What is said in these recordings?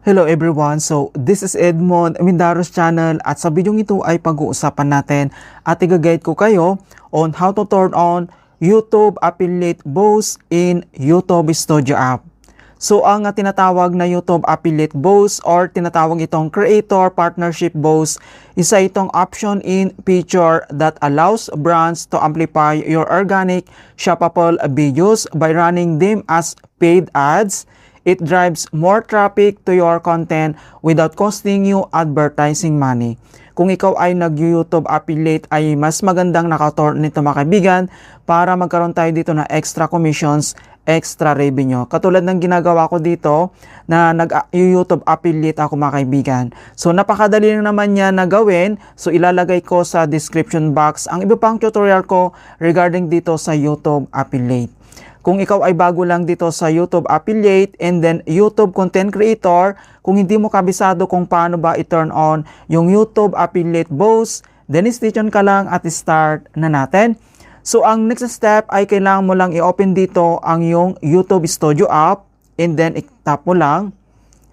Hello everyone, so this is Edmond Mindaros channel at sa video ito ay pag-uusapan natin at i-guide ko kayo on how to turn on YouTube Affiliate Boost in YouTube Studio app. So ang tinatawag na YouTube Affiliate Boost or tinatawag itong Creator Partnership Boost, isa itong option in feature that allows brands to amplify your organic shoppable videos by running them as paid ads. It drives more traffic to your content without costing you advertising money. Kung ikaw ay nag-YouTube affiliate ay mas magandang nakaturn nito mga kaibigan para magkaroon tayo dito na extra commissions, extra revenue. Katulad ng ginagawa ko dito na nag-YouTube affiliate ako mga kaibigan. So napakadali lang naman niya na gawin. So ilalagay ko sa description box ang iba pang tutorial ko regarding dito sa YouTube affiliate. Kung ikaw ay bago lang dito sa YouTube Affiliate and then YouTube Content Creator, kung hindi mo kabisado kung paano ba i-turn on yung YouTube Affiliate Boost, then stay tuned ka lang at start na natin. So ang next step ay kailangan mo lang i-open dito ang yung YouTube Studio app and then i-tap mo lang.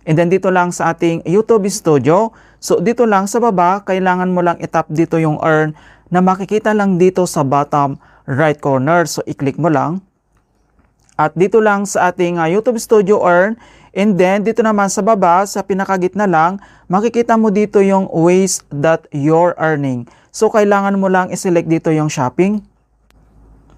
And then dito lang sa ating YouTube Studio. So dito lang sa baba, kailangan mo lang i-tap dito yung earn na makikita lang dito sa bottom right corner. So i-click mo lang. At dito lang sa ating YouTube Studio Earn, and then dito naman sa baba, sa pinakagitna lang, makikita mo dito yung ways that you're earning. So kailangan mo lang i-select dito yung shopping.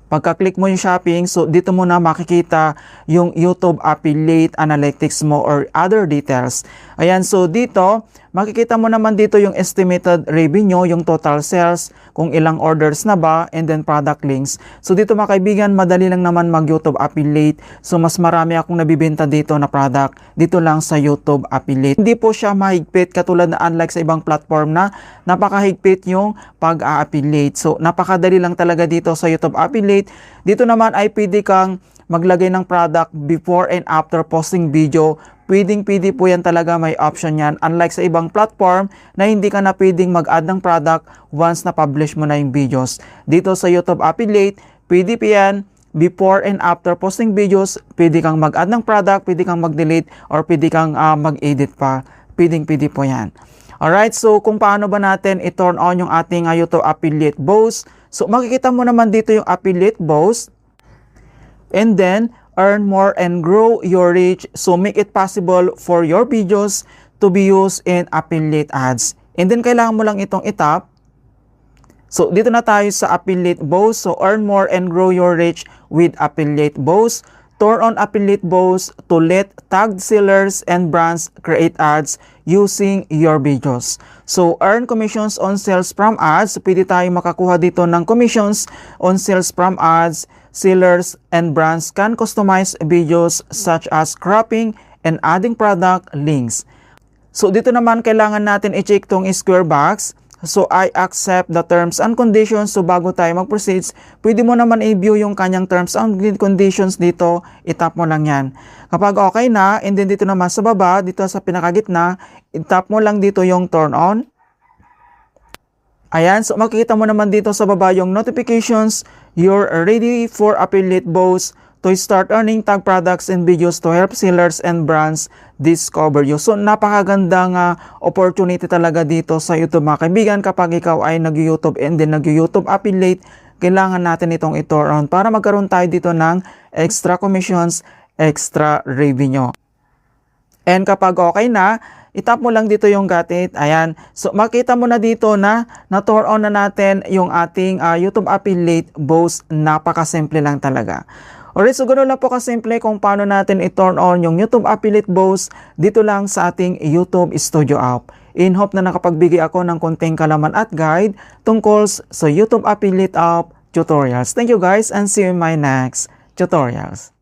Pagka-click mo yung shopping, so dito mo na makikita yung YouTube Affiliate Analytics mo or other details. Ayan, so dito, makikita mo naman dito yung estimated revenue, yung total sales, kung ilang orders na ba, and then product links. So dito mga kaibigan, madali lang naman mag-YouTube Affiliate. So mas marami akong nabibenta dito na product dito lang sa YouTube Affiliate. Hindi po siya mahigpit katulad na unlike sa ibang platform na napakahigpit yung pag-affiliate. So napakadali lang talaga dito sa YouTube Affiliate. Dito naman ay pwede kang maglagay ng product before and after posting video. Pwede po yan talaga, may option yan. Unlike sa ibang platform na hindi ka na pwedeng mag-add ng product once na publish mo na yung videos. Dito sa YouTube Affiliate, pwede po yan before and after posting videos. Pwede kang mag-add ng product, pwede kang mag-delete, or pwede kang mag-edit pa. Pwede po yan. Alright, so kung paano ba natin i-turn on yung ating YouTube Affiliate Boost. So makikita mo naman dito yung Affiliate Boost. And then, earn more and grow your reach. So make it possible for your videos to be used in affiliate ads. And then kailangan mo lang itong itap. So dito na tayo sa Affiliate Boost. So earn more and grow your reach with Affiliate Boost. Turn on Affiliate Boost to let tagged sellers and brands create ads using your videos. So earn commissions on sales from ads. Pwede tayo makakuha dito ng commissions on sales from ads. Sellers and brands can customize videos such as cropping and adding product links. So dito naman kailangan natin i-check tong square box. So I accept the terms and conditions. So bago tayo mag-proceed, pwede mo naman i-view yung kanyang terms and conditions dito. I-tap mo lang yan. Kapag okay na, and then dito naman sa baba, dito sa pinakagitna, i-tap mo lang dito yung turn on. Ayan, so makikita mo naman dito sa baba yung notifications. You're ready for Affiliate Boost to start earning tag products and videos to help sellers and brands discover you. So napakagandang opportunity talaga dito sa YouTube mga kaibigan kapag ikaw ay nag-YouTube and then nag-YouTube affiliate. Kailangan natin itong i-turn on para magkaroon tayo dito ng extra commissions, extra revenue. And kapag okay na, itap mo lang dito yung got it. Ayan. So makita mo na dito na na-turn on na natin yung ating YouTube Affiliate Boost. Napakasimple lang talaga. Alright, so ganoon lang po kasimple kung paano natin i-turn on yung YouTube Affiliate Boost dito lang sa ating YouTube Studio app. In hope na nakapagbigay ako ng konting kalaman at guide tungkol sa YouTube Affiliate app tutorials. Thank you guys and see you in my next tutorials.